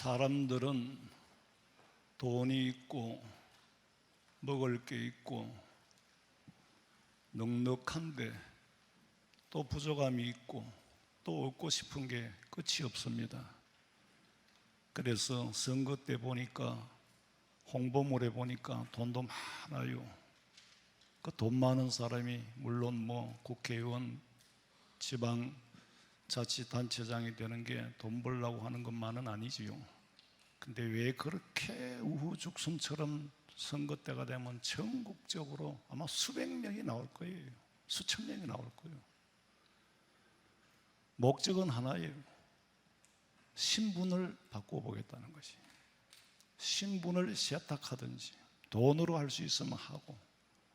사람들은 돈이 있고 먹을 게 있고 넉넉한데 또 부족함이 있고 또 얻고 싶은 게 끝이 없습니다. 그래서 선거 때 보니까 홍보물에 보니까 돈도 많아요. 그 돈 많은 사람이 물론 뭐 국회의원, 지방자치단체장이 되는 게 돈 벌려고 하는 것만은 아니지요. 근데 왜 그렇게 우후죽순처럼 선거 때가 되면 전국적으로 아마 수백 명이 나올 거예요. 수천 명이 나올 거예요. 목적은 하나예요. 신분을 바꿔보겠다는 것이. 신분을 세탁하든지 돈으로 할 수 있으면 하고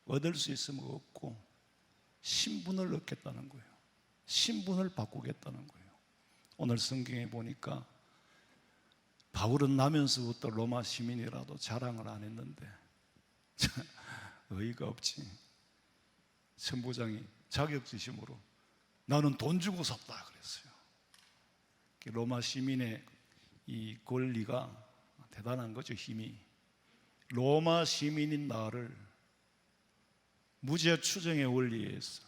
얻을 수 있으면 얻고 신분을 얻겠다는 거예요. 신분을 바꾸겠다는 거예요. 오늘 성경에 보니까 바울은 나면서부터 로마 시민이라도 자랑을 안 했는데 의의가 없지. 천부장이 자격지심으로 나는 돈 주고 샀다 그랬어요. 로마 시민의 이 권리가 대단한 거죠. 힘이. 로마 시민인 나를 무죄 추정의 원리에 의해서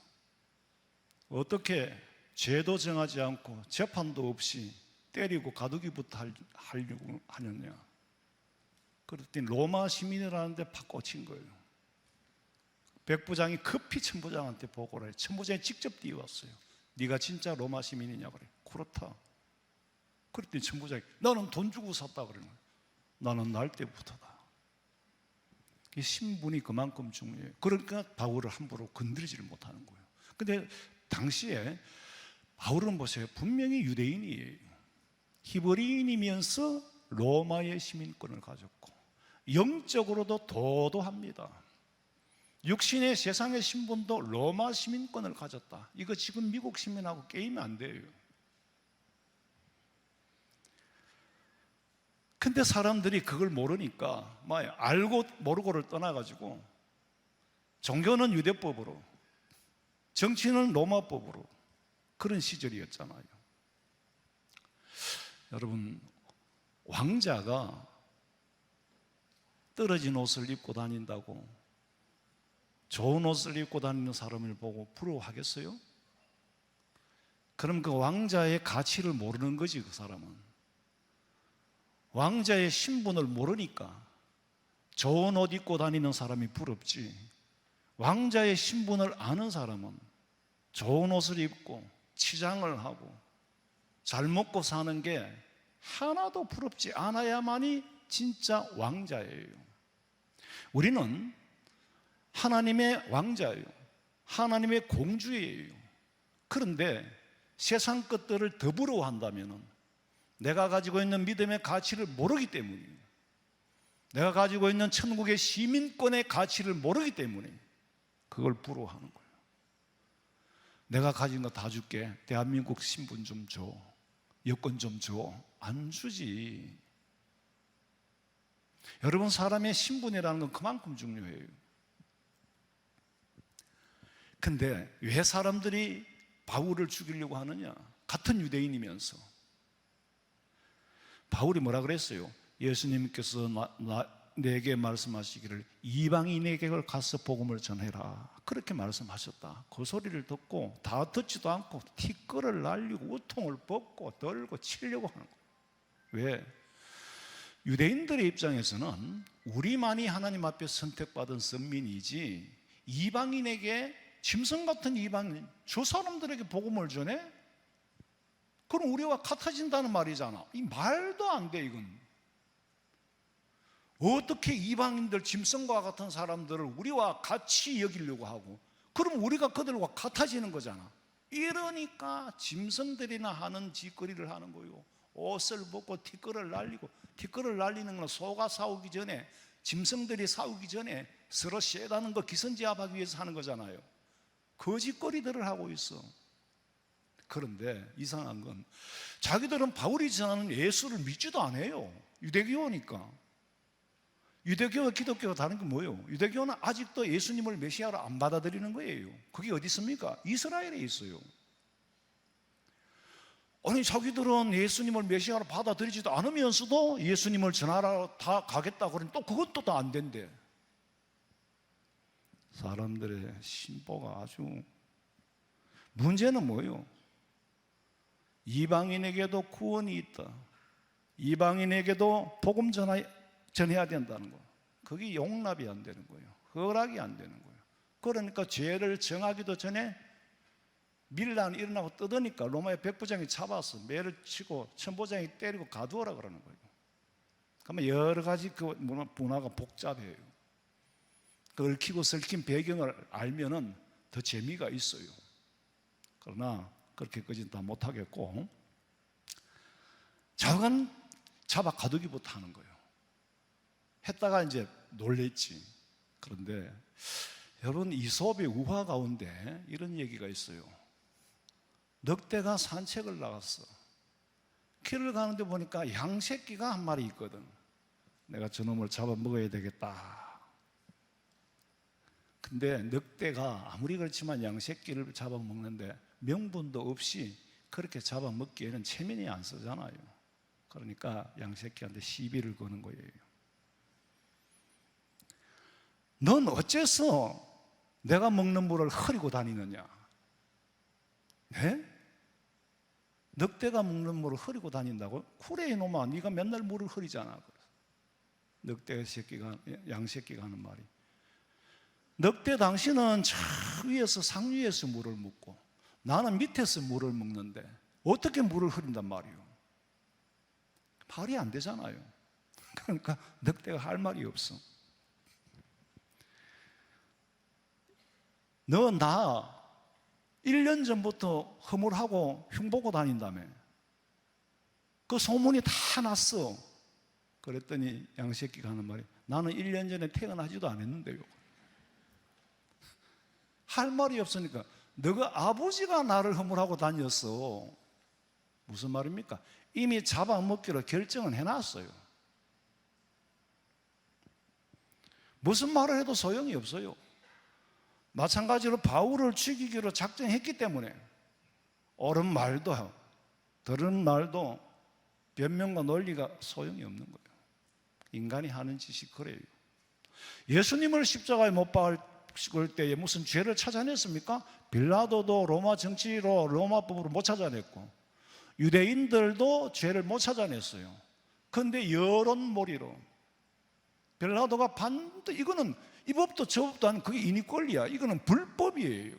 어떻게 죄도 정하지 않고 재판도 없이 때리고 가두기부터 하려고 하느냐. 그랬더니 로마 시민이라는데 팍 꽂힌 거예요. 백부장이 급히 천부장한테 보고를 해요. 천부장이 직접 뛰어왔어요. 네가 진짜 로마 시민이냐 그래. 그렇다. 그랬더니 천부장이 나는 돈 주고 샀다 그러는 거예요. 나는 날 때부터다. 신분이 그만큼 중요해요. 그러니까 바울을 함부로 건드리지를 못하는 거예요. 근데 당시에 바울은 보세요. 분명히 유대인이에요. 히브리인이면서 로마의 시민권을 가졌고 영적으로도 도도합니다. 육신의 세상의 신분도 로마 시민권을 가졌다. 이거 지금 미국 시민하고 게임이 안 돼요. 근데 사람들이 그걸 모르니까 알고 모르고를 떠나가지고 종교는 유대법으로, 정치는 로마법으로 그런 시절이었잖아요. 여러분, 왕자가 떨어진 옷을 입고 다닌다고 좋은 옷을 입고 다니는 사람을 보고 부러워하겠어요? 그럼 그 왕자의 가치를 모르는 거지. 그 사람은 왕자의 신분을 모르니까 좋은 옷 입고 다니는 사람이 부럽지, 왕자의 신분을 아는 사람은 좋은 옷을 입고 치장을 하고 잘 먹고 사는 게 하나도 부럽지 않아야만이 진짜 왕자예요. 우리는 하나님의 왕자예요. 하나님의 공주예요. 그런데 세상 것들을 더 부러워한다면 내가 가지고 있는 믿음의 가치를 모르기 때문이에요. 내가 가지고 있는 천국의 시민권의 가치를 모르기 때문에 그걸 부러워하는 거예요. 내가 가진 거 다 줄게. 대한민국 신분 좀 줘. 여권 좀 줘. 안 주지. 여러분, 사람의 신분이라는 건 그만큼 중요해요. 근데 왜 사람들이 바울을 죽이려고 하느냐? 같은 유대인이면서. 바울이 뭐라 그랬어요? 예수님께서 내게 말씀하시기를 이방인에게 가서 복음을 전해라, 그렇게 말씀하셨다. 그 소리를 듣고 다 듣지도 않고 티끌을 날리고 우통을 벗고 떨고 치려고 하는 거예요. 왜? 유대인들의 입장에서는 우리만이 하나님 앞에 선택받은 선민이지 이방인에게, 짐승 같은 이방인, 저 사람들에게 복음을 전해? 그럼 우리와 같아진다는 말이잖아. 이 말도 안 돼. 이건 어떻게 이방인들, 짐승과 같은 사람들을 우리와 같이 여기려고 하고, 그럼 우리가 그들과 같아지는 거잖아. 이러니까 짐승들이나 하는 짓거리를 하는 거예요. 옷을 벗고 티끌을 날리고, 티끌을 날리는 건 소가 싸우기 전에, 짐승들이 싸우기 전에 서로 쇠다는 거 기선제압하기 위해서 하는 거잖아요. 거짓거리들을 하고 있어. 그런데 이상한 건 자기들은 바울이 전하는 예수를 믿지도 않아요. 유대교니까. 유대교와 기독교가 다른 게 뭐예요? 유대교는 아직도 예수님을 메시아로 안 받아들이는 거예요. 그게 어디 있습니까? 이스라엘에 있어요. 아니 자기들은 예수님을 메시아로 받아들이지도 않으면서도 예수님을 전하러 다 가겠다고 그러니 또 그것도 다 안 된대. 사람들의 신보가 아주, 문제는 뭐예요? 이방인에게도 구원이 있다, 이방인에게도 복음 전해야 된다는 거, 그게 용납이 안 되는 거예요. 허락이 안 되는 거예요. 그러니까 죄를 정하기도 전에 밀란이 일어나고 뜯으니까 로마의 백부장이 잡아서 매를 치고 천부장이 때리고 가두어라 그러는 거예요. 그러면 여러 가지 그 문화가 복잡해요. 그 얽히고 설킨 배경을 알면은 더 재미가 있어요. 그러나 그렇게까지는 다 못하겠고, 저건 잡아 가두기부터 하는 거예요. 했다가 이제 놀랬지. 그런데 여러분, 이솝의 우화 가운데 이런 얘기가 있어요. 늑대가 산책을 나갔어. 길을 가는데 보니까 양새끼가 한 마리 있거든. 내가 저놈을 잡아먹어야 되겠다. 근데 늑대가 아무리 그렇지만 양새끼를 잡아먹는데 명분도 없이 그렇게 잡아먹기에는 체면이 안 쓰잖아요. 그러니까 양새끼한테 시비를 거는 거예요. 넌 어째서 내가 먹는 물을 흐리고 다니느냐? 네? 늑대가 먹는 물을 흐리고 다닌다고? 그래 이놈아, 네가 맨날 물을 흐리잖아. 늑대 새끼가, 양새끼가 하는 말이, 늑대 당신은 저 위에서 상류에서 물을 먹고 나는 밑에서 물을 먹는데 어떻게 물을 흐린단 말이에요? 말이 안 되잖아요. 그러니까 늑대가 할 말이 없어. 너 나 1년 전부터 허물하고 흉보고 다닌다며. 그 소문이 다 났어. 그랬더니 양새끼가 하는 말이, 나는 1년 전에 태어나지도 않았는데요. 할 말이 없으니까, 너가 아버지가 나를 허물하고 다녔어. 무슨 말입니까? 이미 잡아먹기로 결정은 해놨어요. 무슨 말을 해도 소용이 없어요. 마찬가지로 바울을 죽이기로 작정했기 때문에 옳은 말도 들은 말도 변명과 논리가 소용이 없는 거예요. 인간이 하는 짓이 그래요. 예수님을 십자가에 못 박을 때에 무슨 죄를 찾아냈습니까? 빌라도도 로마 정치로 로마법으로 못 찾아냈고 유대인들도 죄를 못 찾아냈어요. 그런데 여론몰이로 빌라도가 반드시, 이거는 이 법도 저 법도 아닌, 그게 인위권리야. 이거는 불법이에요.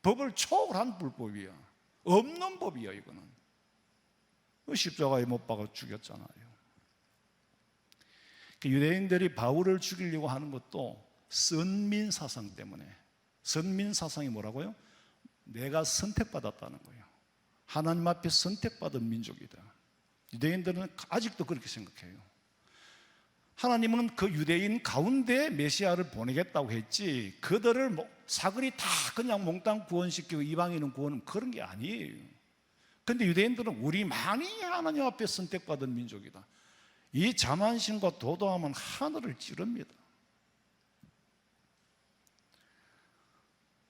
법을 초월한 불법이야. 없는 법이야. 이거는 십자가에 못 박아 죽였잖아요. 유대인들이 바울을 죽이려고 하는 것도 선민 사상 때문에. 선민 사상이 뭐라고요? 내가 선택받았다는 거예요. 하나님 앞에 선택받은 민족이다. 유대인들은 아직도 그렇게 생각해요. 하나님은 그 유대인 가운데 메시아를 보내겠다고 했지, 그들을 사거리 다 그냥 몽땅 구원시키고 이방인은 구원은 그런 게 아니에요. 그런데 유대인들은 우리만이 하나님 앞에 선택받은 민족이다. 이 자만심과 도도함은 하늘을 찌릅니다.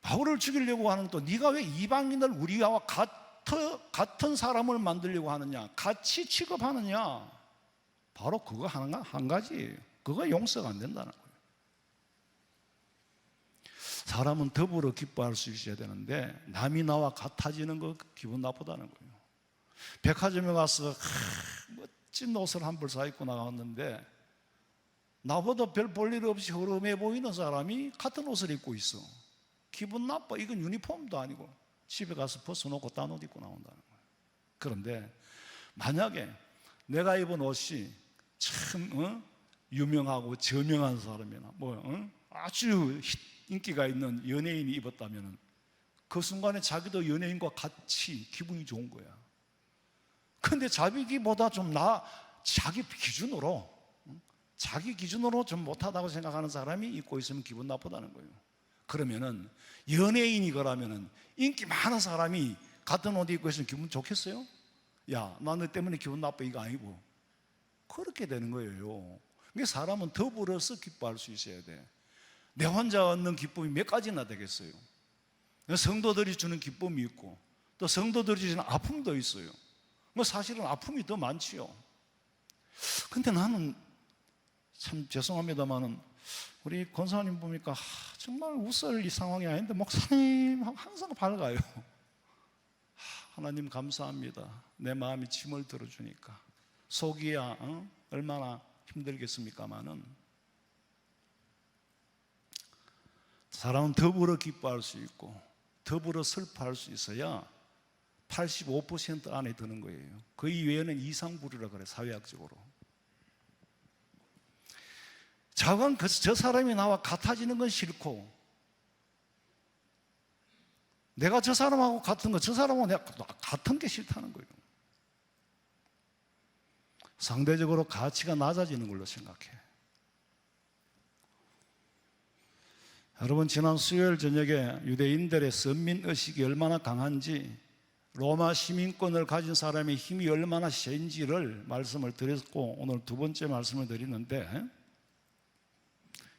바울을 죽이려고 하는 또, 네가 왜 이방인을 우리와 같은 사람을 만들려고 하느냐, 같이 취급하느냐, 바로 그거 한 가지예요. 그거 용서가 안 된다는 거예요. 사람은 더불어 기뻐할 수 있어야 되는데 남이 나와 같아지는 거 기분 나쁘다는 거예요. 백화점에 가서 멋진 옷을 한 벌 사 입고 나왔는데 나보다 별 볼 일 없이 허름해 보이는 사람이 같은 옷을 입고 있어. 기분 나빠. 이건 유니폼도 아니고 집에 가서 벗어놓고 딴 옷 입고 나온다는 거예요. 그런데 만약에 내가 입은 옷이 참 유명하고 저명한 사람이나 아주 인기가 있는 연예인이 입었다면 그 순간에 자기도 연예인과 같이 기분이 좋은 거야. 근데 자기보다 좀 자기 기준으로 좀 못하다고 생각하는 사람이 입고 있으면 기분 나쁘다는 거예요. 그러면은 연예인이거라면은 인기 많은 사람이 같은 옷 입고 있으면 기분 좋겠어요? 야, 나 너 때문에 기분 나빠, 이거 아니고. 그렇게 되는 거예요. 그러니까 사람은 더불어서 기뻐할 수 있어야 돼. 내 혼자 얻는 기쁨이 몇 가지나 되겠어요? 성도들이 주는 기쁨이 있고 또 성도들이 주는 아픔도 있어요. 뭐 사실은 아픔이 더 많지요. 근데 나는 참 죄송합니다만은 우리 권사님 보니까 정말 웃을 이 상황이 아닌데 목사님 항상 밝아요. 하나님 감사합니다. 내 마음이 짐을 들어주니까. 속이야 얼마나 힘들겠습니까마는 사람은 더불어 기뻐할 수 있고 더불어 슬퍼할 수 있어야 85% 안에 드는 거예요. 그 이외에는 이상불이라 그래, 사회학적으로. 자관 저 사람이 나와 같아지는 건 싫고 내가 저 사람하고 같은 거, 저 사람하고 내가 같은 게 싫다는 거예요. 상대적으로 가치가 낮아지는 걸로 생각해. 여러분, 지난 수요일 저녁에 유대인들의 선민의식이 얼마나 강한지, 로마 시민권을 가진 사람의 힘이 얼마나 센지를 말씀을 드렸고, 오늘 두 번째 말씀을 드리는데,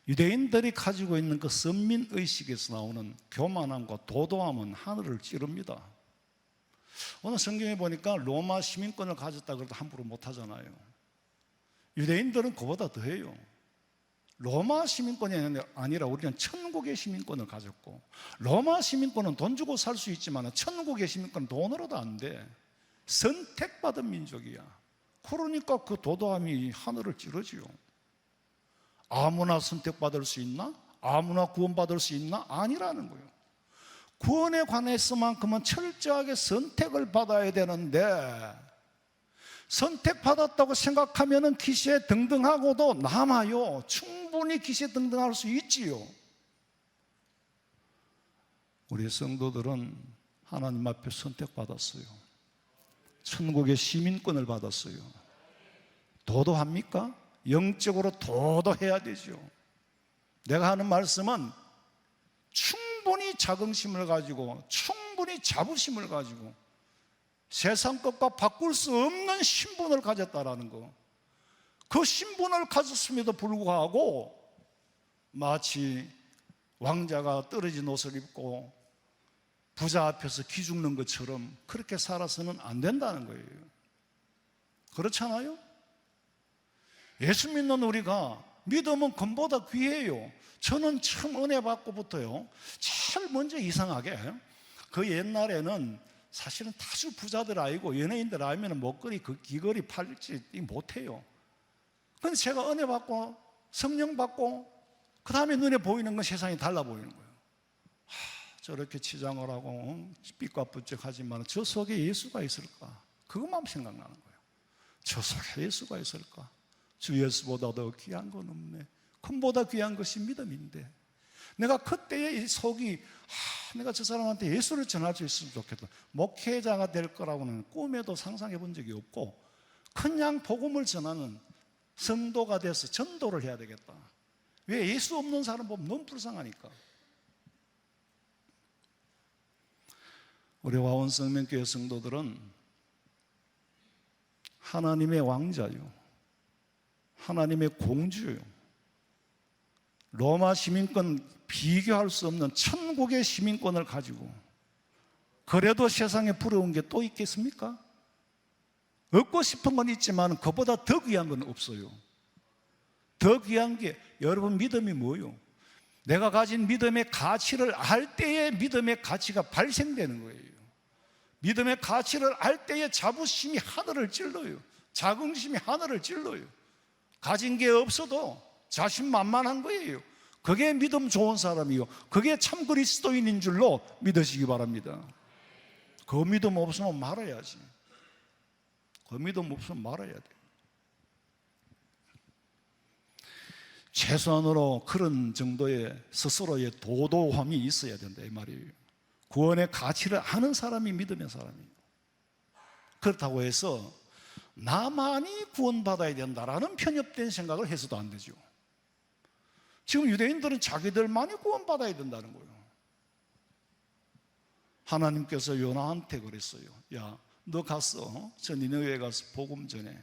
유대인들이 가지고 있는 그 선민의식에서 나오는 교만함과 도도함은 하늘을 찌릅니다. 오늘 성경에 보니까 로마 시민권을 가졌다 그래도 함부로 못하잖아요. 유대인들은 그보다 더해요. 로마 시민권이 아니라 우리는 천국의 시민권을 가졌고, 로마 시민권은 돈 주고 살 수 있지만 천국의 시민권은 돈으로도 안 돼. 선택받은 민족이야. 그러니까 그 도도함이 하늘을 찌르지요. 아무나 선택받을 수 있나? 아무나 구원받을 수 있나? 아니라는 거예요. 구원에 관해서만큼은 철저하게 선택을 받아야 되는데, 선택받았다고 생각하면 기세등등하고도 남아요. 충분히 기세등등할 수 있지요. 우리 성도들은 하나님 앞에 선택받았어요. 천국의 시민권을 받았어요. 도도합니까? 영적으로 도도해야 되죠. 내가 하는 말씀은 충분히 자긍심을 가지고, 충분히 자부심을 가지고 세상 것과 바꿀 수 없는 신분을 가졌다라는 거. 그 신분을 가졌음에도 불구하고 마치 왕자가 떨어진 옷을 입고 부자 앞에서 기죽는 것처럼 그렇게 살아서는 안 된다는 거예요. 그렇잖아요? 예수 믿는 우리가 믿음은 금보다 귀해요. 저는 처음 은혜 받고부터요, 제일 먼저 이상하게 그 옛날에는 사실은 다수 부자들 아니고 연예인들 아니면 목걸이 그 귀걸이 팔지 못해요. 근데 제가 은혜 받고 성령 받고 그 다음에 눈에 보이는 건 세상이 달라 보이는 거예요. 저렇게 치장을 하고 삐까뻔쩍하지만 저 속에 예수가 있을까? 그것만 생각나는 거예요. 저 속에 예수가 있을까? 주 예수보다 더 귀한 건 없네. 금보다 귀한 것이 믿음인데, 내가 그때의 이 속이 내가 저 사람한테 예수를 전할 수 있으면 좋겠다. 목회자가 될 거라고는 꿈에도 상상해 본 적이 없고, 그냥 복음을 전하는 성도가 돼서 전도를 해야 되겠다. 왜? 예수 없는 사람 보면 너무 불쌍하니까. 우리 화원성명교회 성도들은 하나님의 왕자요, 하나님의 공주요, 로마 시민권 비교할 수 없는 천국의 시민권을 가지고, 그래도 세상에 부러운 게 또 있겠습니까? 얻고 싶은 건 있지만 그보다 더 귀한 건 없어요. 더 귀한 게, 여러분 믿음이 뭐예요? 내가 가진 믿음의 가치를 알 때에 믿음의 가치가 발생되는 거예요. 믿음의 가치를 알 때에 자부심이 하늘을 찔러요. 자긍심이 하늘을 찔러요. 가진 게 없어도 자신만만한 거예요. 그게 믿음 좋은 사람이요, 그게 참 그리스도인인 줄로 믿으시기 바랍니다. 그 믿음 없으면 말아야지. 그 믿음 없으면 말아야 돼. 최소한으로 그런 정도의 스스로의 도도함이 있어야 된다 이 말이에요. 구원의 가치를 아는 사람이 믿음의 사람이에요. 그렇다고 해서 나만이 구원받아야 된다라는 편협된 생각을 해서도 안 되죠. 지금 유대인들은 자기들만이 구원받아야 된다는 거예요. 하나님께서 요나한테 그랬어요. 야, 너 가서 저 니느웨에 가서 복음 전해.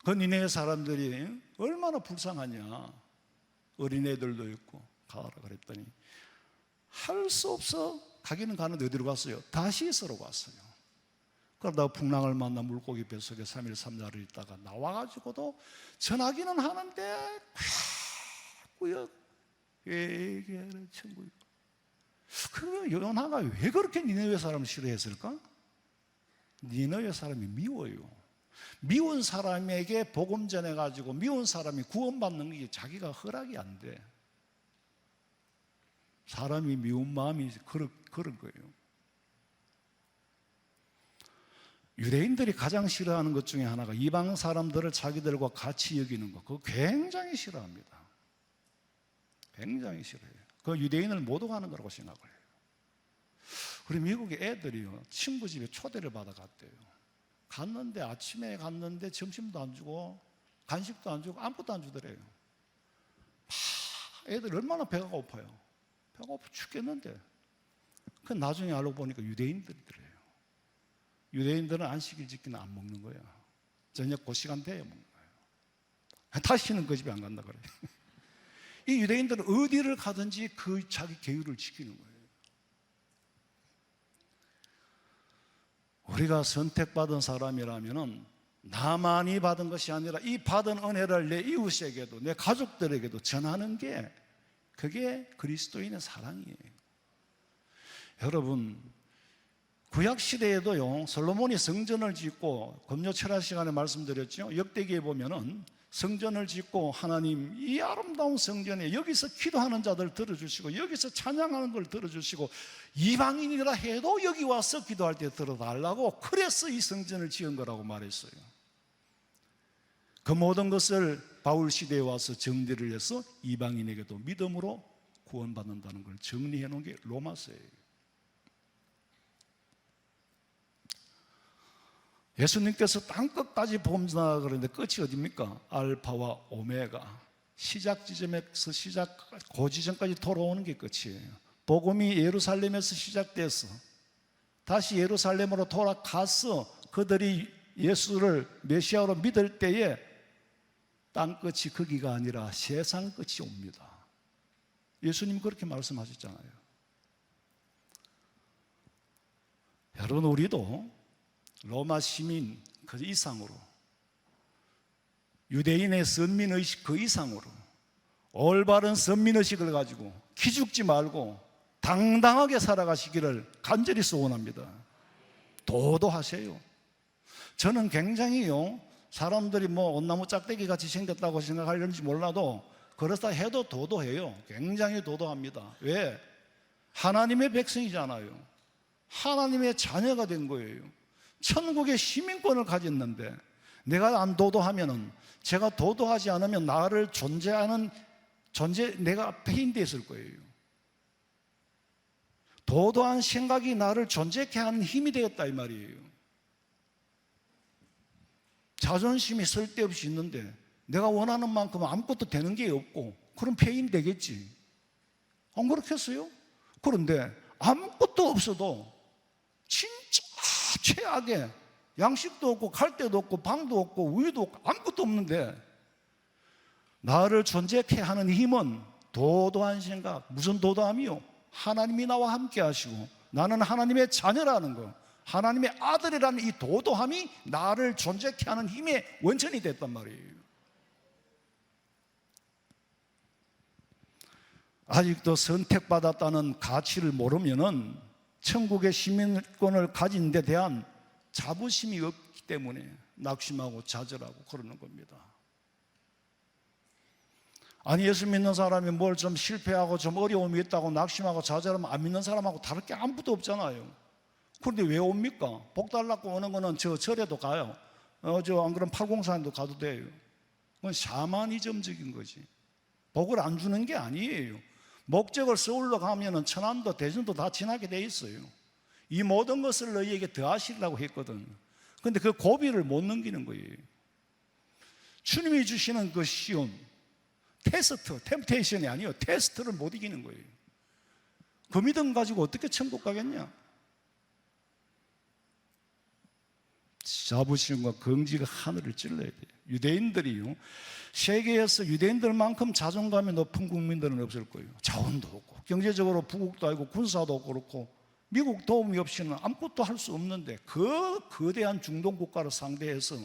그 니느웨 사람들이 얼마나 불쌍하냐, 어린애들도 있고 가라 그랬더니 할 수 없어 가기는 가는데 어디로 갔어요? 다시스로 갔어요. 그러다가 풍랑을 만나 물고기 뱃속에 3일 3야를 있다가 나와가지고도 전하기는 하는데 꾸역 얘기하는 친구. 그러면 요나가 왜 그렇게 니느웨 사람을 싫어했을까? 니느웨 사람이 미워요. 미운 사람에게 복음 전해가지고 미운 사람이 구원받는 게 자기가 허락이 안 돼. 사람이 미운 마음이 그런 거예요. 유대인들이 가장 싫어하는 것 중에 하나가 이방 사람들을 자기들과 같이 여기는 것. 그거 굉장히 싫어합니다. 굉장히 싫어해요. 그 유대인을 못 오가는 거라고 생각을 해요. 우리 미국의 애들이요, 친구 집에 초대를 받아갔대요. 갔는데 아침에 갔는데 점심도 안 주고 간식도 안 주고 아무것도 안 주더래요. 애들 얼마나 배가 고파요. 배가 고파 죽겠는데. 그 나중에 알고 보니까 유대인들이더래요. 유대인들은 안식일 지키는 안 먹는 거야. 저녁 그 시간 돼야 먹는 거예요. 다시는 그 집에 안 간다 그래요. 이 유대인들은 어디를 가든지 그 자기 계율을 지키는 거예요. 우리가 선택받은 사람이라면 나만이 받은 것이 아니라 이 받은 은혜를 내 이웃에게도 내 가족들에게도 전하는 게 그게 그리스도인의 사랑이에요. 여러분, 구약시대에도요, 솔로몬이 성전을 짓고 금요 철학 시간에 말씀드렸죠. 역대기에 보면은 성전을 짓고 하나님 이 아름다운 성전에 여기서 기도하는 자들 들어주시고 여기서 찬양하는 걸 들어주시고 이방인이라 해도 여기 와서 기도할 때 들어달라고, 그래서 이 성전을 지은 거라고 말했어요. 그 모든 것을 바울 시대에 와서 정리를 해서 이방인에게도 믿음으로 구원받는다는 걸 정리해 놓은 게 로마서예요. 예수님께서 땅끝까지 복음 전하라 그러는데 끝이 어디입니까? 알파와 오메가, 시작 지점에서 고지점까지 돌아오는 게 끝이에요. 복음이 예루살렘에서 시작돼서 다시 예루살렘으로 돌아가서 그들이 예수를 메시아로 믿을 때에 땅끝이 거기가 아니라 세상 끝이 옵니다. 예수님 그렇게 말씀하셨잖아요. 여러분, 우리도 로마 시민 그 이상으로, 유대인의 선민의식 그 이상으로 올바른 선민의식을 가지고 기죽지 말고 당당하게 살아가시기를 간절히 소원합니다. 도도하세요. 저는 굉장히요, 사람들이 뭐 온나무 짝대기 같이 생겼다고 생각하려는지 몰라도 그렇다 해도 도도해요. 굉장히 도도합니다. 왜? 하나님의 백성이잖아요. 하나님의 자녀가 된 거예요. 천국의 시민권을 가졌는데 내가 안 도도하면은, 제가 도도하지 않으면 나를 내가 폐인되었을 거예요. 도도한 생각이 나를 존재케 하는 힘이 되었다 이 말이에요. 자존심이 쓸데없이 있는데 내가 원하는 만큼 아무것도 되는 게 없고 그럼 폐인 되겠지. 안 그렇겠어요? 그런데 아무것도 없어도 진짜 최악의 양식도 없고 갈대도 없고 방도 없고 우유도 없고 아무것도 없는데 나를 존재케 하는 힘은 도도한 생각. 무슨 도도함이요? 하나님이 나와 함께 하시고 나는 하나님의 자녀라는 거, 하나님의 아들이라는 이 도도함이 나를 존재케 하는 힘의 원천이 됐단 말이에요. 아직도 선택받았다는 가치를 모르면은 천국의 시민권을 가진 데 대한 자부심이 없기 때문에 낙심하고 좌절하고 그러는 겁니다. 아니, 예수 믿는 사람이 뭘 좀 실패하고 좀 어려움이 있다고 낙심하고 좌절하면 안 믿는 사람하고 다를 게 아무것도 없잖아요. 그런데 왜 옵니까? 복 달라고 오는 거는 저 절에도 가요. 안 그러면 팔공산도 가도 돼요. 그건 샤머니즘적인 거지. 복을 안 주는 게 아니에요. 목적을 서울로 가면은 천안도 대전도 다 지나게 돼 있어요. 이 모든 것을 너희에게 더하시려고 했거든. 그런데 그 고비를 못 넘기는 거예요. 주님이 주시는 그 시험, 테스트, 템테이션이 아니에요. 테스트를 못 이기는 거예요. 그 믿음 가지고 어떻게 천국 가겠냐? 자부심과 긍지가 하늘을 찔러야 돼요. 유대인들이요, 세계에서 유대인들만큼 자존감이 높은 국민들은 없을 거예요. 자원도 없고 경제적으로 부국도 아니고 군사도 그렇고 미국 도움이 없이는 아무것도 할 수 없는데 그 거대한 중동 국가를 상대해서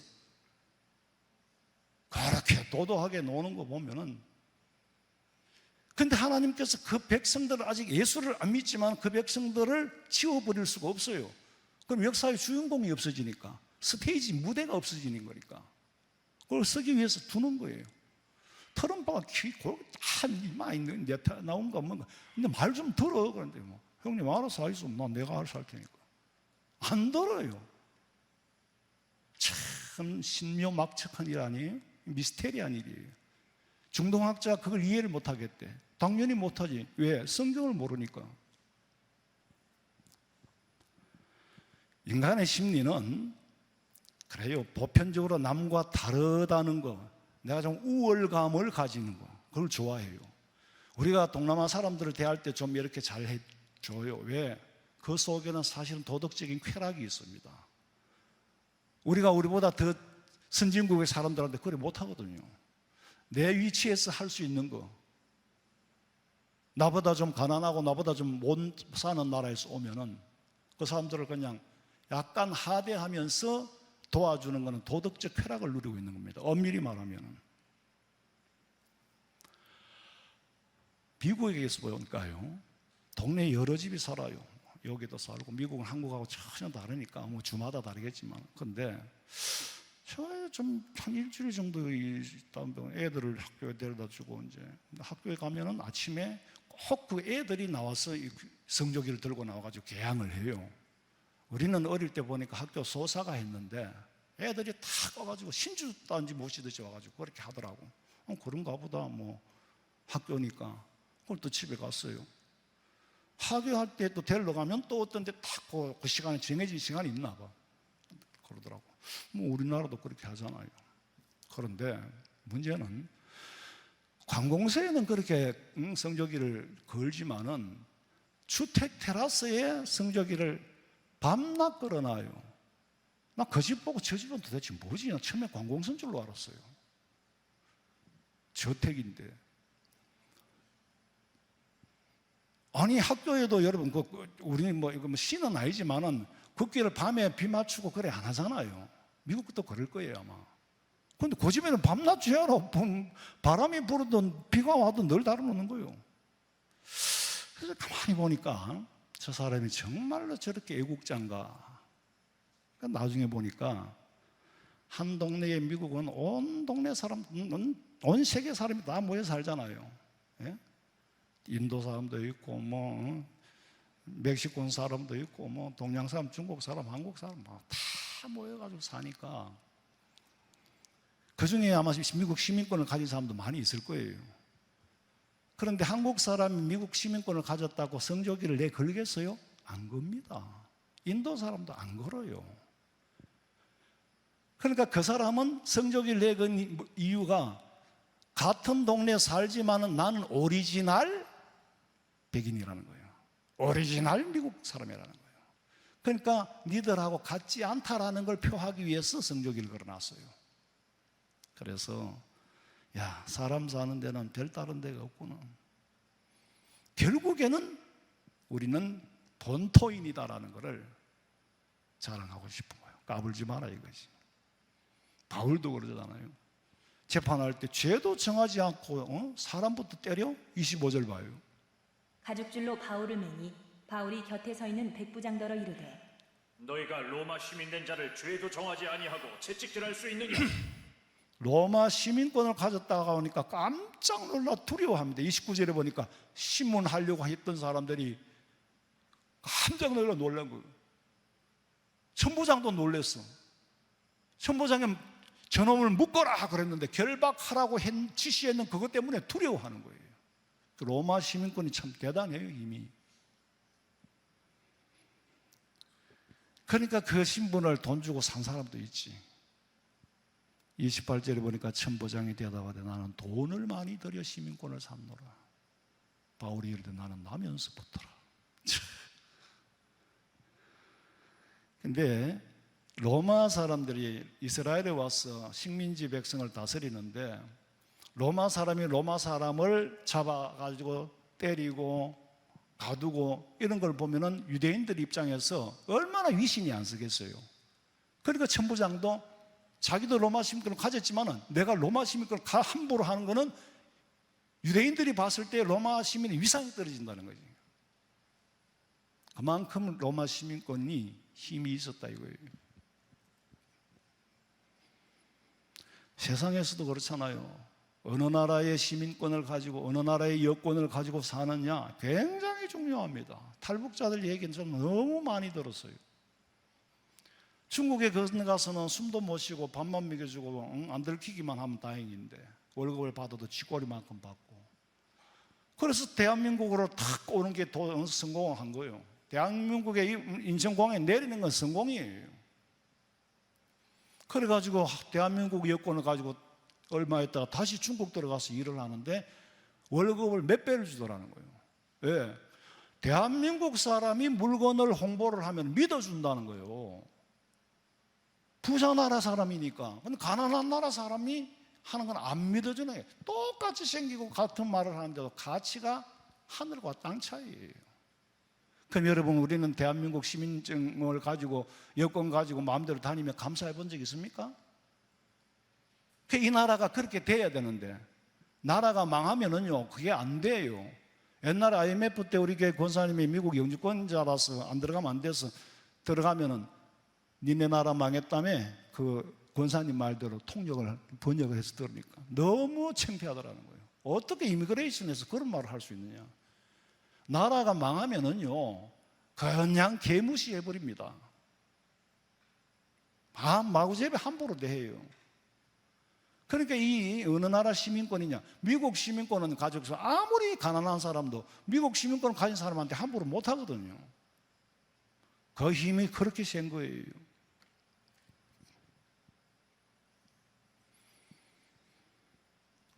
그렇게 도도하게 노는 거 보면은, 근데 하나님께서 그 백성들을, 아직 예수를 안 믿지만 그 백성들을 지워버릴 수가 없어요. 그럼 역사의 주인공이 없어지니까, 스테이지, 무대가 없어지는 거니까 그걸 쓰기 위해서 두는 거예요. 트럼프가 많이 나온 거 뭔가, 근데 말 좀 들어. 그런데 뭐 형님 알아서 하시오. 난 내가 알아서 할 테니까. 안 들어요. 참 신묘막측한 일 아니에요? 미스테리한 일이에요. 중동학자가 그걸 이해를 못 하겠대. 당연히 못 하지. 왜? 성경을 모르니까. 인간의 심리는 그래요. 보편적으로 남과 다르다는 거, 내가 좀 우월감을 가지는 거, 그걸 좋아해요. 우리가 동남아 사람들을 대할 때 좀 이렇게 잘 해줘요. 왜? 그 속에는 사실은 도덕적인 쾌락이 있습니다. 우리가 우리보다 더 선진국의 사람들한테 그래 못하거든요. 내 위치에서 할 수 있는 거, 나보다 좀 가난하고 나보다 좀 못 사는 나라에서 오면은 그 사람들을 그냥 약간 하대하면서 도와주는 것은 도덕적 쾌락을 누리고 있는 겁니다. 엄밀히 말하면. 미국에서 보니까요, 동네에 여러 집이 살아요. 여기도 살고, 미국은 한국하고 전혀 다르니까 뭐 주마다 다르겠지만, 근데 좀 한 일주일 정도 있다 보면 애들을 학교에 데려다 주고, 이제 학교에 가면은 아침에 꼭 그 애들이 나와서 성조기를 들고 나와가지고 개항을 해요. 우리는 어릴 때 보니까 학교 소사가 했는데 애들이 다 와가지고 신주 딴지 모시듯이 와가지고 그렇게 하더라고. 그런가 보다, 뭐 학교니까. 그걸 또 집에 갔어요. 학교할 때 또 데리러 가면 또 어떤 데 딱 그 시간에 정해진 시간이 있나 봐. 그러더라고. 뭐 우리나라도 그렇게 하잖아요. 그런데 문제는 관공서에는 그렇게 성조기를 걸지만은 주택 테라스에 성조기를 밤낮 걸어놔요. 나 그 집 보고 저 집은 도대체 뭐지? 나 처음에 관공서인 줄로 알았어요. 저택인데. 아니 학교에도 여러분, 우리는 뭐 이거 시는 아니지만은 국기를 밤에 비 맞추고 그래 안 하잖아요. 미국도 그럴 거예요 아마. 근데 그 집에는 밤낮 죄하러 바람이 불어든 비가 와도 늘 달아놓는 거예요. 그래서 가만히 보니까 저 사람이 정말로 저렇게 애국자인가. 그러니까 나중에 보니까 한 동네에, 미국은 온 동네 사람, 온 세계 사람이 다 모여 살잖아요. 예? 인도 사람도 있고, 뭐 멕시코 사람도 있고, 뭐 동양 사람, 중국 사람, 한국 사람 다 모여가지고 사니까 그 중에 아마 미국 시민권을 가진 사람도 많이 있을 거예요. 그런데 한국 사람이 미국 시민권을 가졌다고 성조기를 내 걸겠어요? 안 겁니다. 인도 사람도 안 걸어요. 그러니까 그 사람은 성조기를 내건 이유가 같은 동네에 살지만은 나는 오리지널 백인이라는 거예요. 오리지널 미국 사람이라는 거예요. 그러니까 니들하고 같지 않다라는 걸 표하기 위해서 성조기를 걸어놨어요. 그래서 야, 사람 사는 데는 별다른 데가 없구나. 결국에는 우리는 본토인이다라는 것을 자랑하고 싶은 거예요. 까불지 마라 이것이. 바울도 그러잖아요. 재판할 때 죄도 정하지 않고 사람부터 때려? 25절 봐요. 가죽줄로 바울을 매니 바울이 곁에 서 있는 백부장더러 이르되 너희가 로마 시민된 자를 죄도 정하지 아니하고 채찍질할 수 있느냐? 로마 시민권을 가졌다가 오니까 깜짝 놀라 두려워합니다. 29절에 보니까 신문하려고 했던 사람들이 깜짝 놀란 거예요. 천부장도 놀랬어. 천부장이 저놈을 묶어라 그랬는데 결박하라고 지시했는 그것 때문에 두려워하는 거예요. 로마 시민권이 참 대단해요, 힘이. 그러니까 그 신분을 돈 주고 산 사람도 있지. 28절에 보니까 천부장이 대답하되 나는 돈을 많이 들여 시민권을 샀노라. 바울이 이르되 나는 나면서부터라. 근데 로마 사람들이 이스라엘에 와서 식민지 백성을 다스리는데 로마 사람이 로마 사람을 잡아가지고 때리고 가두고 이런 걸 보면은 유대인들 입장에서 얼마나 위신이 안 쓰겠어요. 그러니까 천부장도 자기도 로마 시민권을 가졌지만은 내가 로마 시민권을 함부로 하는 거는 유대인들이 봤을 때 로마 시민의 위상이 떨어진다는 거지. 그만큼 로마 시민권이 힘이 있었다 이거예요. 세상에서도 그렇잖아요. 어느 나라의 시민권을 가지고 어느 나라의 여권을 가지고 사느냐 굉장히 중요합니다. 탈북자들 얘기는 좀 너무 많이 들었어요. 중국에 건너가서는 숨도 못 쉬고 밥만 먹여주고 안 들키기만 하면 다행인데 월급을 받아도 쥐꼬리만큼 받고, 그래서 대한민국으로 탁 오는 게 성공을 한 거예요. 대한민국의 인천공항에 내리는 건 성공이에요. 그래가지고 대한민국 여권을 가지고 얼마 있다가 다시 중국 들어가서 일을 하는데 월급을 몇 배를 주더라는 거예요. 왜? 대한민국 사람이 물건을 홍보를 하면 믿어준다는 거예요. 부자 나라 사람이니까. 근데 가난한 나라 사람이 하는 건 안 믿어주는 거예요. 똑같이 생기고 같은 말을 하는데도 가치가 하늘과 땅 차이예요. 그럼 여러분, 우리는 대한민국 시민증을 가지고 여권 가지고 마음대로 다니며 감사해 본 적 있습니까? 이 나라가 그렇게 돼야 되는데 나라가 망하면은요 그게 안 돼요. 옛날에 IMF 때 우리 교회 권사님이 미국 영주권자라서 안 들어가면 안 돼서 들어가면은 니네 나라 망했다며 그 권사님 말대로 번역을 해서 들으니까 너무 창피하더라는 거예요. 어떻게 이미그레이션에서 그런 말을 할 수 있느냐. 나라가 망하면은요 그냥 개무시해버립니다. 마구잡이 함부로 대해요. 그러니까 이 어느 나라 시민권이냐, 미국 시민권은 가져서 아무리 가난한 사람도 미국 시민권을 가진 사람한테 함부로 못 하거든요. 그 힘이 그렇게 센 거예요.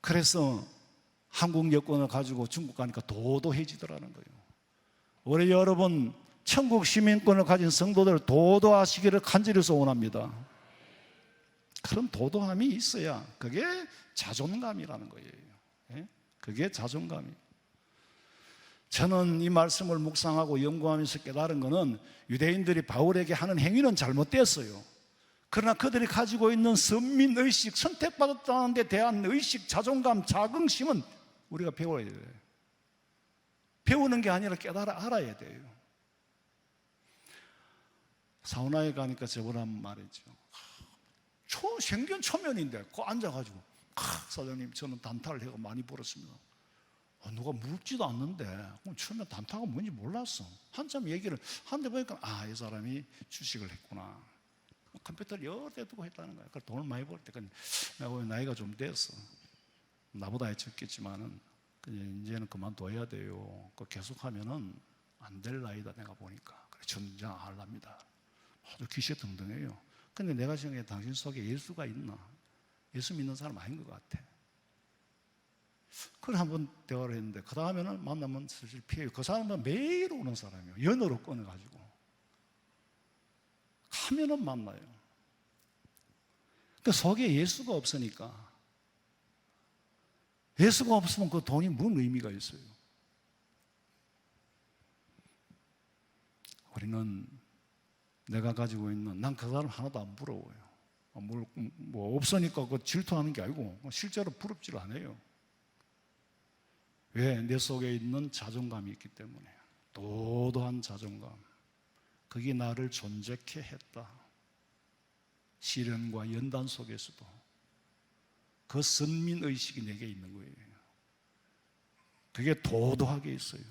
그래서 한국 여권을 가지고 중국 가니까 도도해지더라는 거예요. 우리 여러분, 천국 시민권을 가진 성도들 도도하시기를 간절히 소원합니다. 그런 도도함이 있어야 그게 자존감이라는 거예요. 예? 그게 자존감이에요. 저는 이 말씀을 묵상하고 연구하면서 깨달은 것은 유대인들이 바울에게 하는 행위는 잘못됐어요. 그러나 그들이 가지고 있는 선민의식, 선택받았다는 데 대한 의식, 자존감, 자긍심은 우리가 배워야 돼요. 배우는 게 아니라 알아야 돼요. 사우나에 가니까 저번에 한번 말했죠. 생전 초면인데 그 앉아가지고 사장님 저는 단타를 해가 많이 벌었습니다. 누가 묻지도 않는데 처음에 단타가 뭔지 몰랐어. 한참 얘기를 하는데 보니까 이 사람이 주식을 했구나. 컴퓨터를 여러 대 두고 했다는 거야. 그래서 돈을 많이 벌 때 내가 나이가 좀 됐어. 나보다 적겠지만은 이제는 그만둬야 돼요. 계속하면은 안 될 나이다 내가 보니까. 그래 전장 하랍니다. 아주 기세등등해요. 근데 내가 생각해 당신 속에 예수가 있나? 예수 믿는 사람 아닌 것 같아. 그걸 한번 대화를 했는데 그 다음에는 만나면 사실 피해요. 그 사람은 매일 오는 사람이에요. 연어로 꺼내가지고 가면은 만나요. 그 속에 예수가 없으니까, 예수가 없으면 그 돈이 뭔 의미가 있어요? 우리는 내가 가지고 있는, 난 그 사람 하나도 안 부러워요. 뭐 없으니까 그 질투하는 게 아니고 실제로 부럽지를 않아요. 왜? 내 속에 있는 자존감이 있기 때문에. 도도한 자존감. 그게 나를 존재케 했다. 시련과 연단 속에서도 그 선민의식이 내게 있는 거예요. 그게 도도하게 있어요.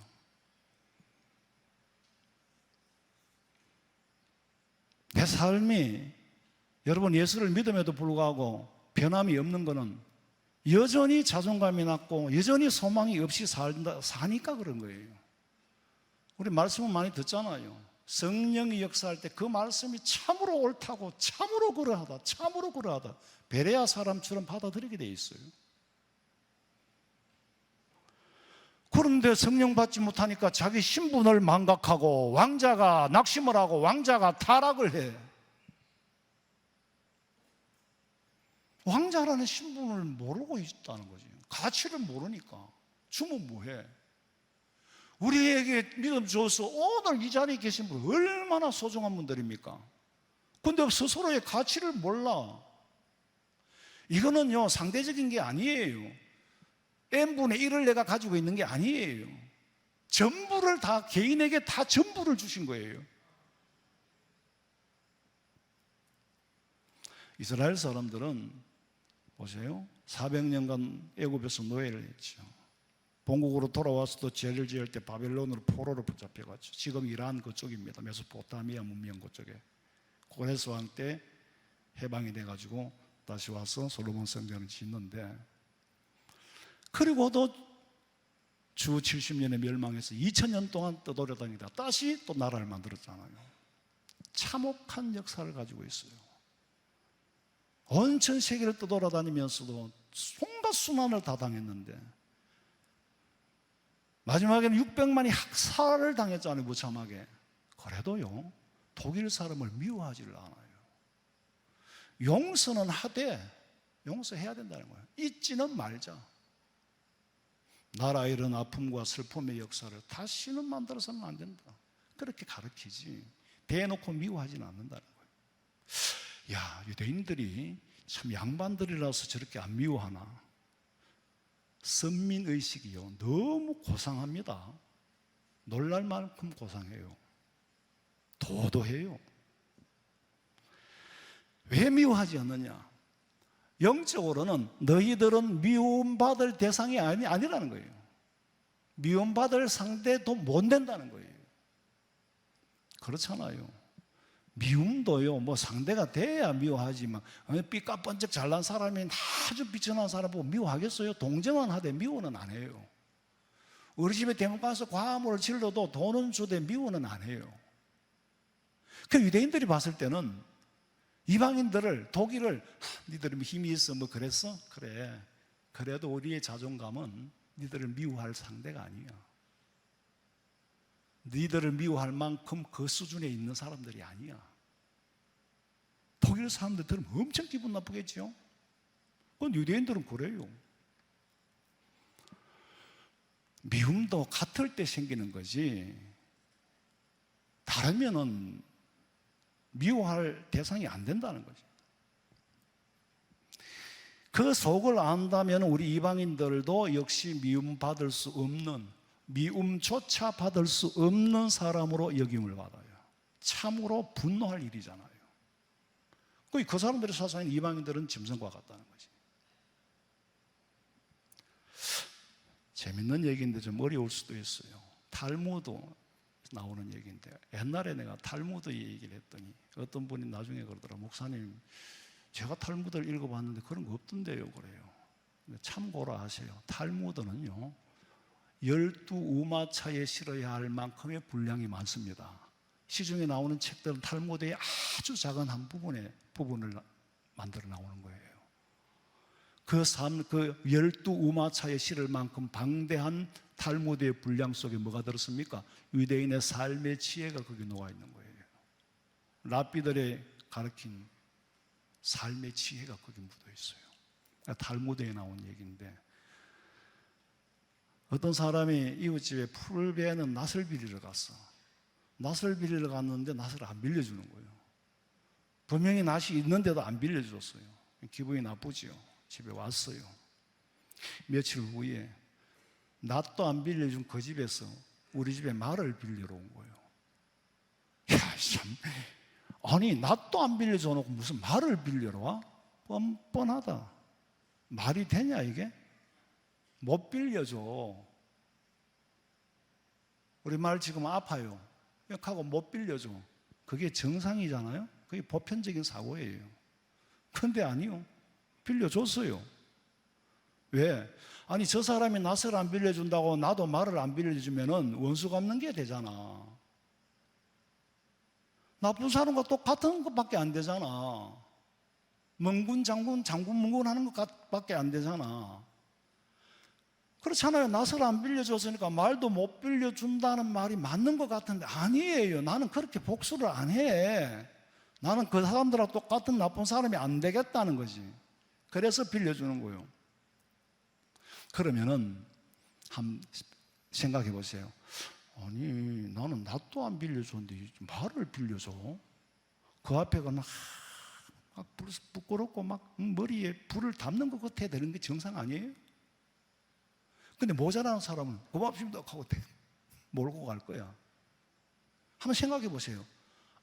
내 삶이 여러분 예수를 믿음에도 불구하고 변함이 없는 것은 여전히 자존감이 낮고 여전히 소망이 없이 사니까 그런 거예요. 우리 말씀은 많이 듣잖아요. 성령이 역사할 때 그 말씀이 참으로 옳다고, 참으로 그러하다, 참으로 그러하다, 베레아 사람처럼 받아들이게 돼 있어요. 그런데 성령 받지 못하니까 자기 신분을 망각하고 왕자가 낙심을 하고 왕자가 타락을 해. 왕자라는 신분을 모르고 있다는 거지. 가치를 모르니까. 주면 뭐해? 우리에게 믿음 주어서 오늘 이 자리에 계신 분 얼마나 소중한 분들입니까? 근데 스스로의 가치를 몰라. 이거는요, 상대적인 게 아니에요. n분의 1을 내가 가지고 있는 게 아니에요. 전부를 다, 개인에게 다 전부를 주신 거예요. 이스라엘 사람들은 보세요. 400년간 애굽에서 노예를 했죠. 본국으로 돌아와서도 죄를 지을 때 바벨론으로 포로로 붙잡혀갔죠. 지금 이란 그쪽입니다. 메소포타미아 문명 그쪽에. 고레스 왕 때 해방이 돼가지고 다시 와서 솔로몬 성전을 짓는데, 그리고도 주 70년에 멸망해서 2000년 동안 떠돌아다니다 다시 또 나라를 만들었잖아요. 참혹한 역사를 가지고 있어요. 온 전 세계를 떠돌아다니면서도 온갖 순환을 다 당했는데 마지막에는 600만이 학살을 당했잖아요, 무참하게. 그래도요, 독일 사람을 미워하지를 않아요. 용서는 하되 용서해야 된다는 거예요. 잊지는 말자. 나라의 이런 아픔과 슬픔의 역사를 다시는 만들어서는 안 된다. 그렇게 가르치지 대놓고 미워하지는 않는다는 거예요. 야, 유대인들이 참 양반들이라서 저렇게 안 미워하나. 선민의식이요, 너무 고상합니다. 놀랄 만큼 고상해요. 도도해요. 왜 미워하지 않느냐? 영적으로는 너희들은 미움받을 대상이 아니라는 거예요. 미움받을 상대도 못 된다는 거예요. 그렇잖아요. 미움도요, 뭐 상대가 돼야 미워하지만, 삐까뻔쩍 잘난 사람이 아주 비천한 사람 보고 미워하겠어요? 동정은 하되 미워는 안 해요. 우리 집에 대문 가서 과물을 질러도 돈은 주되 미워는 안 해요. 그 유대인들이 봤을 때는 이방인들을, 독일을, 니들은 힘이 있어 뭐 그랬어? 그래. 그래도 우리의 자존감은 니들을 미워할 상대가 아니야. 니들을 미워할 만큼 그 수준에 있는 사람들이 아니야. 독일 사람들 들으면 엄청 기분 나쁘겠죠? 그건 유대인들은 그래요. 미움도 같을 때 생기는 거지, 다르면은 미워할 대상이 안 된다는 거죠. 그 속을 안다면 우리 이방인들도 역시 미움받을 수 없는, 미움조차 받을 수 없는 사람으로 여김을 받아요. 참으로 분노할 일이잖아요. 그 사람들의 사상인 이방인들은 짐승과 같다는 거지. 재밌는 얘기인데 좀 어려울 수도 있어요. 탈무드 나오는 얘기인데, 옛날에 내가 탈무드 얘기를 했더니 어떤 분이 나중에 그러더라. 목사님, 제가 탈무드를 읽어봤는데 그런 거 없던데요. 그래요. 참고로 하세요. 탈무드는요, 12우마차에 실어야 할 만큼의 분량이 많습니다. 시중에 나오는 책들은 탈무드의 아주 작은 한 부분을 만들어 나오는 거예요. 그 12우마차에 실을 만큼 방대한 탈무드의 분량 속에 뭐가 들었습니까? 유대인의 삶의 지혜가 거기 녹아 있는 거예요. 랍비들의 가르친 삶의 지혜가 거기 묻어 있어요. 탈무드에 나온 얘기인데, 어떤 사람이 이웃집에 풀을 베는 낫을 빌리러 갔어. 낫을 빌리러 갔는데 낫을 안 빌려주는 거예요. 분명히 낫이 있는데도 안 빌려줬어요. 기분이 나쁘지요. 집에 왔어요. 며칠 후에 낫도 안 빌려준 그 집에서 우리 집에 말을 빌리러 온 거예요. 야, 참, 아니 낫도 안 빌려줘 놓고 무슨 말을 빌리러 와? 뻔뻔하다. 말이 되냐 이게? 못 빌려줘. 우리 말 지금 아파요. 하고 못 빌려줘. 그게 정상이잖아요. 그게 보편적인 사고예요. 그런데 아니요, 빌려줬어요. 왜? 아니 저 사람이 낫을 안 빌려준다고 나도 말을 안 빌려주면은 원수 갚는 게 되잖아. 나쁜 사람과 똑같은 것밖에 안 되잖아. 멍군 장군 멍군 하는 것밖에 안 되잖아. 그렇잖아요. 낫을 안 빌려줬으니까 말도 못 빌려준다는 말이 맞는 것 같은데 아니에요. 나는 그렇게 복수를 안 해. 나는 그 사람들하고 똑같은 나쁜 사람이 안 되겠다는 거지. 그래서 빌려주는 거예요. 그러면은 한 생각해 보세요. 아니, 나는 낫도 안 빌려줬는데 말을 빌려줘? 그 앞에가 막 부끄럽고 막 머리에 불을 담는 것 같아야 되는 게 정상 아니에요? 근데 모자라는 사람은 고맙습니다 하고 몰고 갈 거야. 한번 생각해 보세요.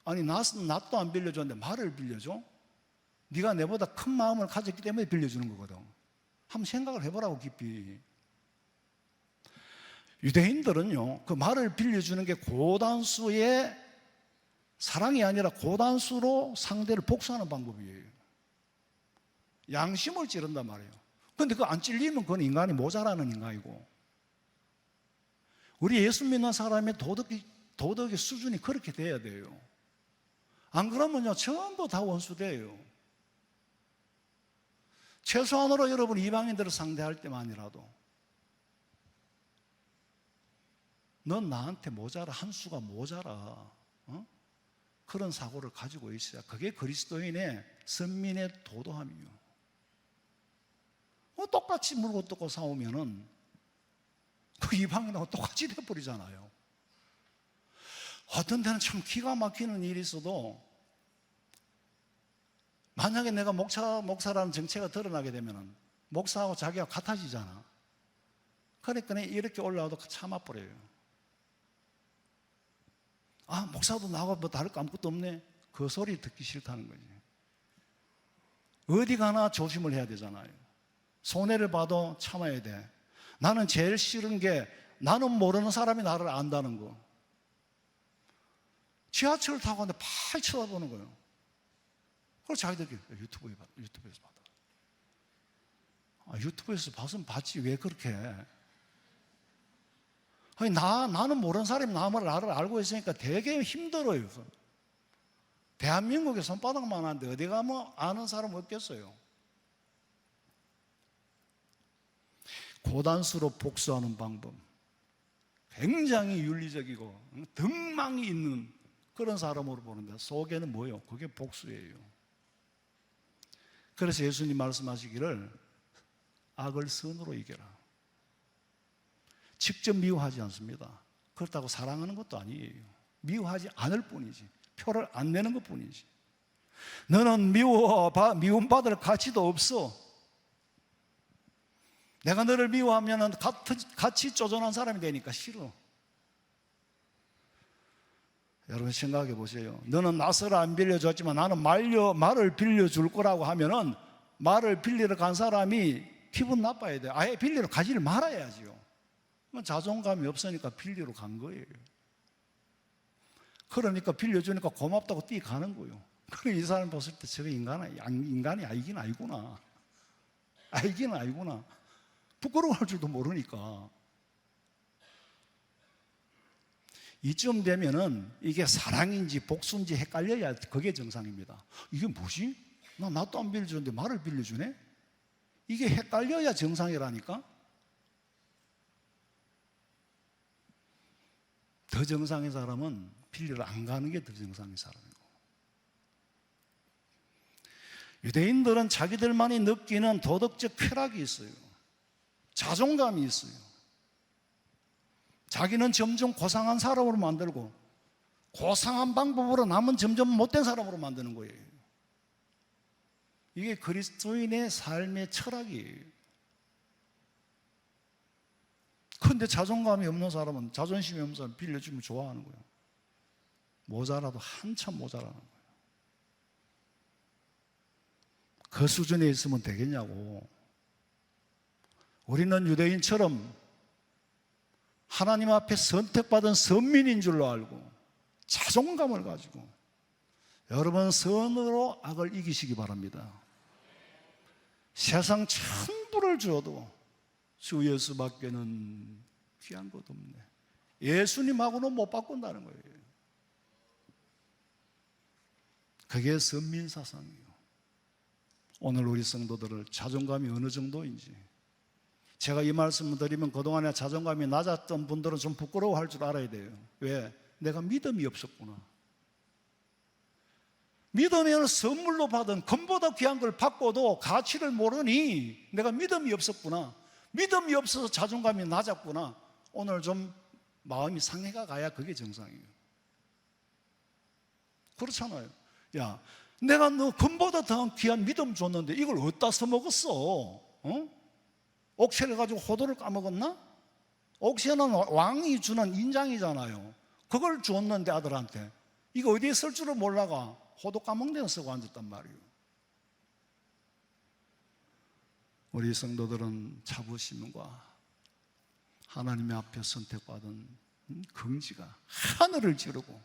아니, 낫도 안 빌려줬는데 말을 빌려줘? 네가 내보다 큰 마음을 가졌기 때문에 빌려주는 거거든. 한번 생각을 해보라고, 깊이. 유대인들은요, 그 말을 빌려주는 게 고단수의 사랑이 아니라 고단수로 상대를 복수하는 방법이에요. 양심을 찌른단 말이에요. 근데 그거 안 찔리면 그건 인간이 모자라는 인간이고, 우리 예수 믿는 사람의 도덕의 수준이 그렇게 돼야 돼요. 안 그러면요, 전부 다 원수돼요. 최소한으로 여러분 이방인들을 상대할 때만이라도 넌 나한테 모자라, 한 수가 모자라, 그런 사고를 가지고 있어야, 그게 그리스도인의 선민의 도도함이요. 똑같이 물고 뜯고 싸우면은 그 이방인하고 똑같이 돼버리잖아요. 어떤 데는 참 기가 막히는 일이 있어도, 만약에 내가 목사라는 정체가 드러나게 되면은 목사하고 자기가 같아지잖아. 그러니까 이렇게 올라와도 참아버려요. 아, 목사도 나하고 뭐 다를 거 아무것도 없네. 그 소리 듣기 싫다는 거지. 어디 가나 조심을 해야 되잖아요. 손해를 봐도 참아야 돼. 나는 제일 싫은 게, 나는 모르는 사람이 나를 안다는 거. 지하철을 타고 가는데 팔 쳐다보는 거예요. 그걸 자기들끼리 유튜브에서 봤다. 아, 유튜브에서 봤으면 봤지, 왜 그렇게 해? 아니, 나는 모르는 사람이 나를 알고 있으니까 되게 힘들어요. 대한민국에 손바닥만 한데 어디 가면 아는 사람 없겠어요. 고단수로 복수하는 방법, 굉장히 윤리적이고 덕망이 있는 그런 사람으로 보는데, 속에는 뭐예요? 그게 복수예요. 그래서 예수님 말씀하시기를 악을 선으로 이겨라. 직접 미워하지 않습니다. 그렇다고 사랑하는 것도 아니에요. 미워하지 않을 뿐이지, 표를 안 내는 것 뿐이지. 너는 미움받을 가치도 없어. 내가 너를 미워하면 같이 쪼잔한 사람이 되니까 싫어. 여러분 생각해 보세요. 너는 낫을 안 빌려줬지만 나는 말을 빌려줄 거라고 하면은, 말을 빌리러 간 사람이 기분 나빠야 돼요. 아예 빌리러 가지를 말아야지요. 자존감이 없으니까 빌리러 간 거예요. 그러니까 빌려주니까 고맙다고 뛰어가는 거예요. 그럼 이 사람 봤을 때 저게 인간이 아니긴 아니구나. 알긴 아니구나. 부끄러워할 줄도 모르니까. 이쯤 되면은 이게 사랑인지 복수인지 헷갈려야 그게 정상입니다. 이게 뭐지? 낫도 안 빌려주는데 말을 빌려주네? 이게 헷갈려야 정상이라니까? 더 정상인 사람은 빌리러 안 가는 게 더 정상인 사람이고, 유대인들은 자기들만이 느끼는 도덕적 쾌락이 있어요. 자존감이 있어요. 자기는 점점 고상한 사람으로 만들고, 고상한 방법으로 남은 점점 못된 사람으로 만드는 거예요. 이게 그리스도인의 삶의 철학이에요. 그런데 자존감이 없는 사람은, 자존심이 없는 사람은 빌려주면 좋아하는 거예요. 모자라도 한참 모자라는 거예요. 그 수준에 있으면 되겠냐고. 우리는 유대인처럼 하나님 앞에 선택받은 선민인 줄로 알고 자존감을 가지고, 여러분 선으로 악을 이기시기 바랍니다. 세상 천부를 주어도 주 예수밖에는 귀한 것 없네. 예수님하고는 못 바꾼다는 거예요. 그게 선민사상이에요. 오늘 우리 성도들을 자존감이 어느 정도인지, 제가 이 말씀을 드리면 그동안에 자존감이 낮았던 분들은 좀 부끄러워할 줄 알아야 돼요. 왜? 내가 믿음이 없었구나. 믿으면 선물로 받은 금보다 귀한 걸 받고도 가치를 모르니 내가 믿음이 없었구나. 믿음이 없어서 자존감이 낮았구나. 오늘 좀 마음이 상해가 가야 그게 정상이에요. 그렇잖아요. 야, 내가 너 금보다 더한 귀한 믿음 줬는데 이걸 어디다 써먹었어? 옥새를 가지고 호도를 까먹었나? 옥새는 왕이 주는 인장이잖아요. 그걸 주었는데 아들한테 이거 어디에 쓸 줄을 몰라가 호도 까먹는 데 쓰고 앉았단 말이에요. 우리 성도들은 자부심과 하나님의 앞에 선택받은 긍지가 하늘을 찌르고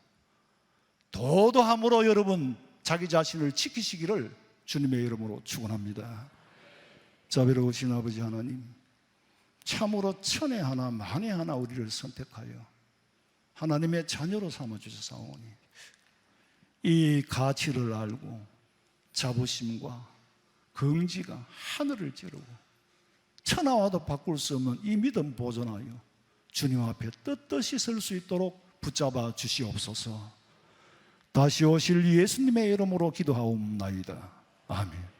도도함으로 여러분 자기 자신을 지키시기를 주님의 이름으로 축원합니다. 자비로우신 아버지 하나님, 참으로 천에 하나 만에 하나 우리를 선택하여 하나님의 자녀로 삼아주셨사오니 이 가치를 알고 자부심과 긍지가 하늘을 찌르고 천하와도 바꿀 수 없는 이 믿음 보존하여 주님 앞에 떳떳이 설 수 있도록 붙잡아 주시옵소서. 다시 오실 예수님의 이름으로 기도하옵나이다. 아멘.